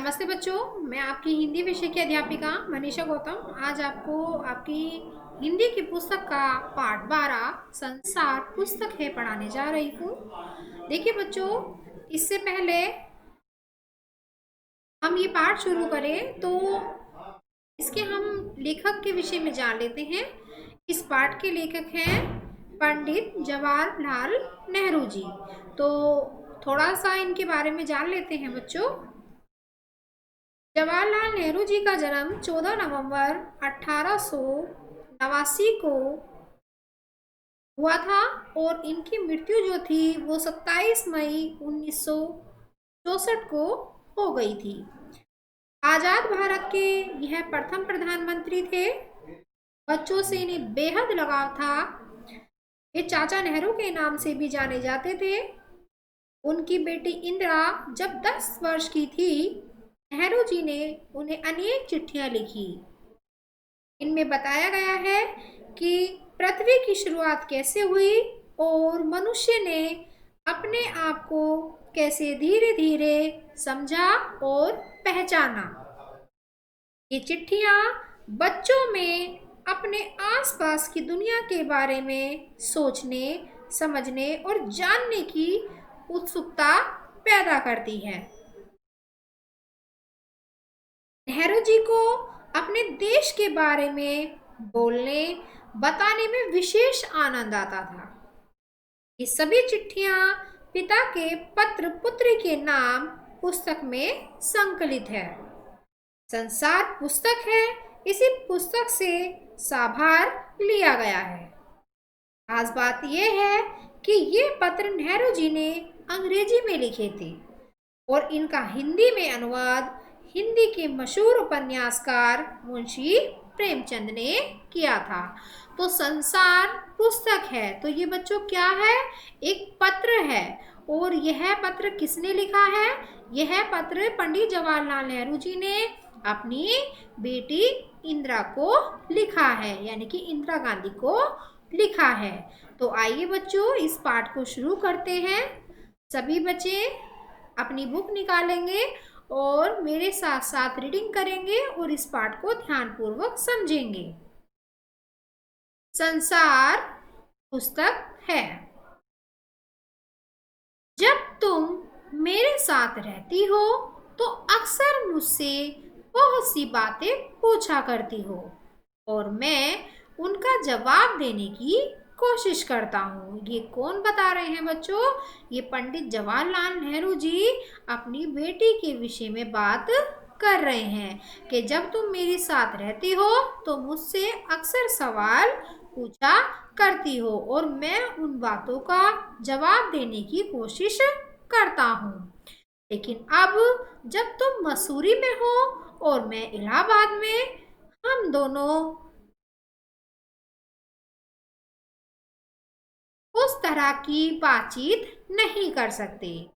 नमस्ते बच्चों, मैं आपकी हिंदी विषय की अध्यापिका मनीषा गौतम आज आपको आपकी हिंदी की पुस्तक का पाठ 12 संसार पुस्तक है पढ़ाने जा रही हूँ। देखिए बच्चों, इससे पहले हम ये पाठ शुरू करें तो इसके हम लेखक के विषय में जान लेते हैं। इस पाठ के लेखक हैं पंडित जवाहरलाल नेहरू जी। तो थोड़ा सा इनके बारे में जान लेते हैं बच्चों। जवाहरलाल नेहरू जी का जन्म 14 नवंबर 1889 को हुआ था और इनकी मृत्यु जो थी वो 27 मई 1964 को हो गई थी। आजाद भारत के यह प्रथम प्रधानमंत्री थे। बच्चों से इन्हें बेहद लगाव था। ये चाचा नेहरू के नाम से भी जाने जाते थे। उनकी बेटी इंदिरा जब 10 वर्ष की थी, नेहरू जी ने उन्हें अनेक चिट्ठियां लिखी। इनमें बताया गया है कि पृथ्वी की शुरुआत कैसे हुई और मनुष्य ने अपने आप को कैसे धीरे धीरे समझा और पहचाना। ये चिट्ठियां बच्चों में अपने आसपास की दुनिया के बारे में सोचने, समझने और जानने की उत्सुकता पैदा करती है। नेहरू जी को अपने देश के बारे में बोलने, बताने में विशेष आनंद आता था। ये सभी चिट्ठियां पिता के पत्र पुत्री के नाम पुस्तक में संकलित है। संसार पुस्तक है, इसी पुस्तक से साभार लिया गया है। खास बात यह है कि ये पत्र नेहरू जी ने अंग्रेजी में लिखे थे और इनका हिंदी में अनुवाद हिंदी के मशहूर उपन्यासकार मुंशी प्रेमचंद ने किया था। तो संसार पुस्तक है, तो ये बच्चों क्या है? एक पत्र है। और यह पत्र किसने लिखा है? यह पत्र पंडित जवाहरलाल नेहरू जी ने अपनी बेटी इंदिरा को लिखा है, यानी कि इंदिरा गांधी को लिखा है। तो आइए बच्चों, इस पाठ को शुरू करते हैं। सभी बच्चे अपनी बुक निकालेंगे और मेरे साथ साथ रीडिंग करेंगे और इस पाठ को ध्यानपूर्वक समझेंगे। संसार पुस्तक है। जब तुम मेरे साथ रहती हो तो अक्सर मुझसे बहुत सी बातें पूछा करती हो और मैं उनका जवाब देने की कोशिश करता हूँ। ये कौन बता रहे हैं बच्चों? ये पंडित जवाहरलाल नेहरू जी अपनी बेटी के विषय में बात कर रहे हैं कि जब तुम मेरे साथ रहती हो तो मुझसे अक्सर सवाल पूछा करती हो और मैं उन बातों का जवाब देने की कोशिश करता हूँ। लेकिन अब जब तुम मसूरी में हो और मैं इलाहाबाद में, हम दोनों उस तरह की बातचीत नहीं कर सकते।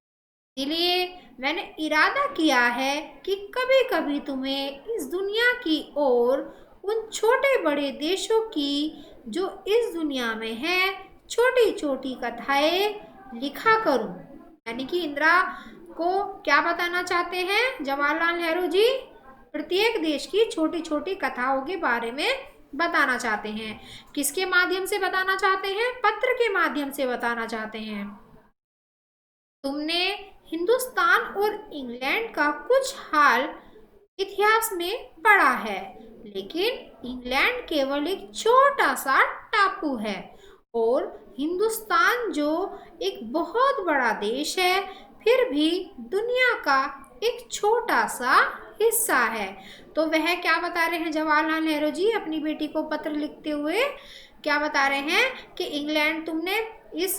इसलिए मैंने इरादा किया है कि कभी कभी तुम्हें इस दुनिया की और उन छोटे बड़े देशों की जो इस दुनिया में है छोटी छोटी कथाएं लिखा करूं। यानी कि इंदिरा को क्या बताना चाहते हैं जवाहरलाल नेहरू जी? प्रत्येक देश की छोटी छोटी कथाओं के बारे में बताना चाहते हैं। किसके माध्यम से बताना चाहते हैं? पत्र के माध्यम से बताना चाहते हैं। तुमने हिंदुस्तान और इंग्लैंड का कुछ हाल इतिहास में पढ़ा है, लेकिन इंग्लैंड केवल एक छोटा सा टापू है और हिंदुस्तान जो एक बहुत बड़ा देश है फिर भी दुनिया का एक छोटा सा हिस्सा है। तो वह क्या बता रहे हैं जवाहरलाल नेहरू जी अपनी बेटी को पत्र लिखते हुए? क्या बता रहे हैं कि इंग्लैंड, तुमने इस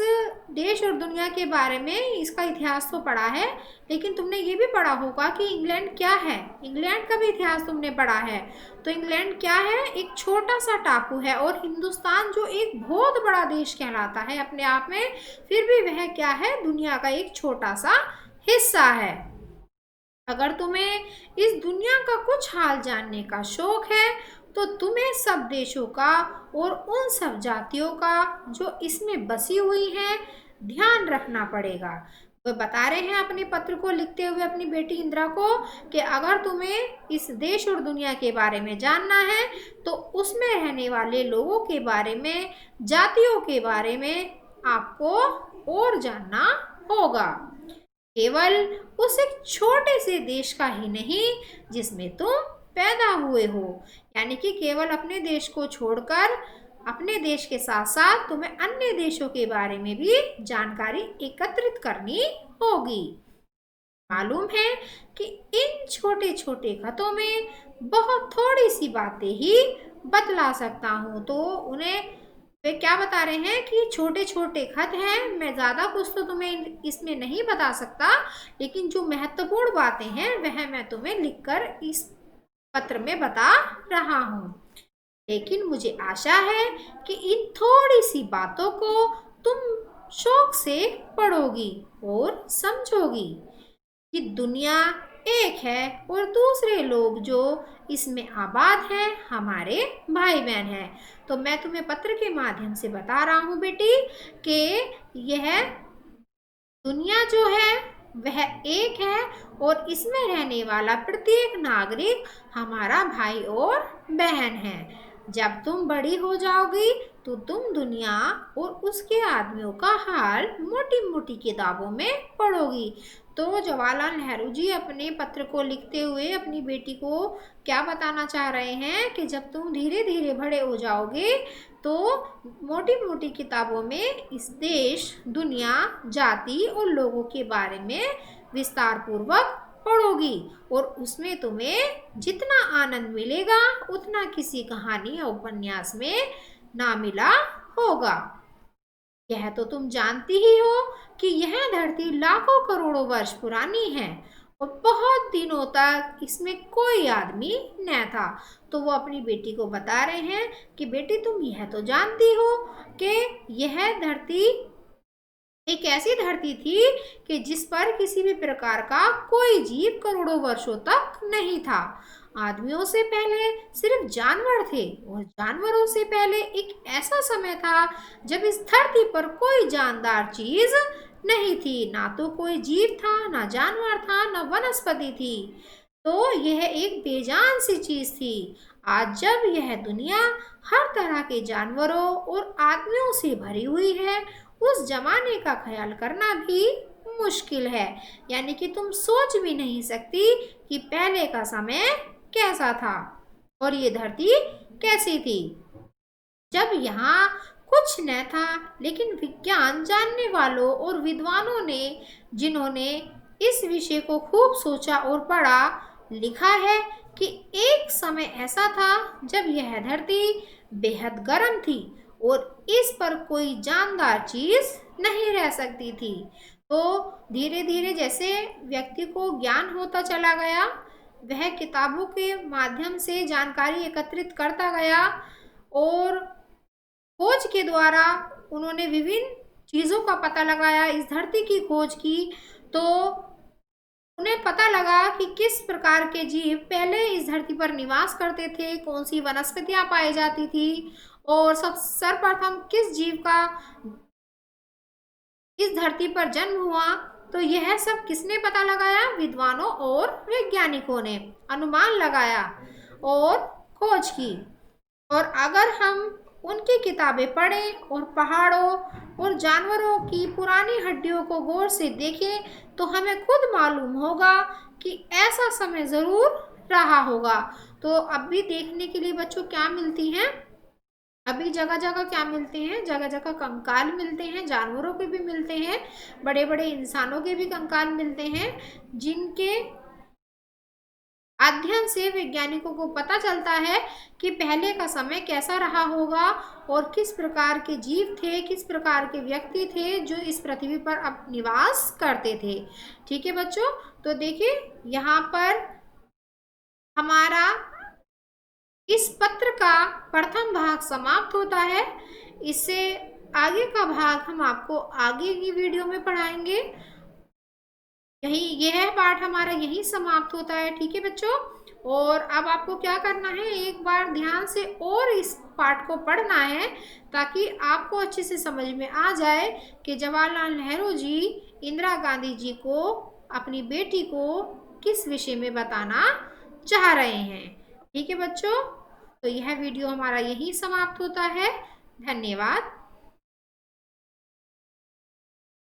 देश और दुनिया के बारे में इसका इतिहास तो पढ़ा है, लेकिन तुमने ये भी पढ़ा होगा कि इंग्लैंड क्या है। इंग्लैंड का भी इतिहास तुमने पढ़ा है। तो इंग्लैंड क्या है? एक छोटा सा टापू है और हिंदुस्तान जो एक बहुत बड़ा देश कहलाता है अपने आप में, फिर भी वह क्या है? दुनिया का एक छोटा सा हिस्सा है। अगर तुम्हें इस दुनिया का कुछ हाल जानने का शौक है तो तुम्हें सब देशों का और उन सब जातियों का जो इसमें बसी हुई हैं ध्यान रखना पड़ेगा। वो बता रहे हैं अपने पत्र को लिखते हुए अपनी बेटी इंदिरा को कि अगर तुम्हें इस देश और दुनिया के बारे में जानना है तो उसमें रहने वाले लोगों के बारे में, जातियों के बारे में आपको और जानना होगा। केवल उस एक छोटे से देश का ही नहीं जिसमें तुम पैदा हुए हो, यानी कि केवल अपने देश को छोड़कर अपने देश के साथ साथ तुम्हें अन्य देशों के बारे में भी जानकारी एकत्रित करनी होगी। मालूम है कि इन छोटे छोटे खतों में बहुत थोड़ी सी बातें ही बतला सकता हूँ। तो उन्हें वे क्या बता रहे हैं कि छोटे छोटे खत हैं, मैं ज़्यादा कुछ तो तुम्हें इसमें नहीं बता सकता, लेकिन जो महत्वपूर्ण बातें हैं वह मैं तुम्हें लिखकर इस पत्र में बता रहा हूँ। लेकिन मुझे आशा है कि इन थोड़ी सी बातों को तुम शौक से पढ़ोगी और समझोगी कि दुनिया एक है और दूसरे लोग जो इसमें आबाद हैं हमारे भाई बहन हैं। तो मैं तुम्हें पत्र के माध्यम से बता रहा हूँ बेटी कि यह दुनिया जो है वह एक है और इसमें रहने वाला प्रत्येक नागरिक हमारा भाई और बहन है। जब तुम बड़ी हो जाओगी तो तुम दुनिया और उसके आदमियों का हाल मोटी मोटी किताबों में पढ़ोगी। तो जवाहरलाल नेहरू जी अपने पत्र को लिखते हुए अपनी बेटी को क्या बताना चाह रहे हैं कि जब तुम धीरे धीरे बड़े हो जाओगे तो मोटी मोटी किताबों में इस देश, दुनिया, जाति और लोगों के बारे में विस्तार पूर्वक पढ़ोगी और उसमें तुम्हें जितना आनंद मिलेगा उतना किसी कहानी या उपन्यास में ना मिला होगा। यह तो तुम जानती ही हो कि यह धरती लाखों करोड़ों वर्ष पुरानी है और बहुत दिनों तक इसमें कोई आदमी न था। तो वो अपनी बेटी को बता रहे हैं कि बेटी तुम यह तो जानती हो कि यह धरती एक ऐसी धरती थी कि जिस पर किसी भी प्रकार का कोई जीव करोड़ों वर्षों तक नहीं था। आदमियों से पहले सिर्फ जानवर थे और जानवरों से पहले एक ऐसा समय था जब इस धरती पर कोई जानदार चीज नहीं थी, ना तो कोई जीव था, ना जानवर था, ना वनस्पति थी। तो यह एक बेजान सी चीज थी। आज जब यह दुनिया हर तरह के जानवरों और आदमियों से भरी हुई है, उस जमाने का ख्याल करना भी मुश्किल है। यानी कि तुम सोच भी नहीं सकती कि पहले का समय कैसा था और ये धरती कैसी थी, जब यहाँ कुछ न था। लेकिन विज्ञान जानने वालों और विद्वानों ने, जिन्होंने इस विषय को खूब सोचा और पढ़ा, लिखा है कि एक समय ऐसा था जब यह धरती बेहद गर्म थी और इस पर कोई जानदार चीज नहीं रह सकती थी। तो धीरे धीरे जैसे व्यक्ति को ज्ञान होता चला गया, वह किताबों के माध्यम से जानकारी एकत्रित करता गया और खोज के द्वारा उन्होंने विभिन्न चीज़ों का पता लगाया, इस धरती की खोज की। तो उन्हें पता लगा कि किस प्रकार के जीव पहले इस धरती पर निवास करते थे, कौन सी वनस्पतियां पाई जाती थी और सर्वप्रथम किस जीव का इस धरती पर जन्म हुआ। तो यह सब किसने पता लगाया? विद्वानों और वैज्ञानिकों ने अनुमान लगाया और खोज की। और अगर हम उनकी किताबें पढ़ें और पहाड़ों और जानवरों की पुरानी हड्डियों को गौर से देखें तो हमें खुद मालूम होगा कि ऐसा समय ज़रूर रहा होगा। तो अब भी देखने के लिए बच्चों क्या मिलती हैं, अभी जगह जगह क्या मिलते हैं, जगह जगह कंकाल मिलते हैं, जानवरों के भी मिलते हैं, बड़े बड़े इंसानों के भी कंकाल मिलते हैं, जिनके अध्ययन से वैज्ञानिकों को पता चलता है कि पहले का समय कैसा रहा होगा और किस प्रकार के जीव थे, किस प्रकार के व्यक्ति थे जो इस पृथ्वी पर अब निवास करते थे। ठीक है बच्चों, तो देखिए यहाँ पर हमारा इस पत्र का प्रथम भाग समाप्त होता है। इससे आगे का भाग हम आपको आगे की वीडियो में पढ़ाएंगे। यह पाठ हमारा यही समाप्त होता है। ठीक है बच्चों, और अब आपको क्या करना है, एक बार ध्यान से और इस पाठ को पढ़ना है ताकि आपको अच्छे से समझ में आ जाए कि जवाहरलाल नेहरू जी इंदिरा गांधी जी को अपनी बेटी को किस विषय में बताना चाह रहे हैं। ठीक है बच्चों, तो यह वीडियो हमारा यहीं समाप्त होता है। धन्यवाद।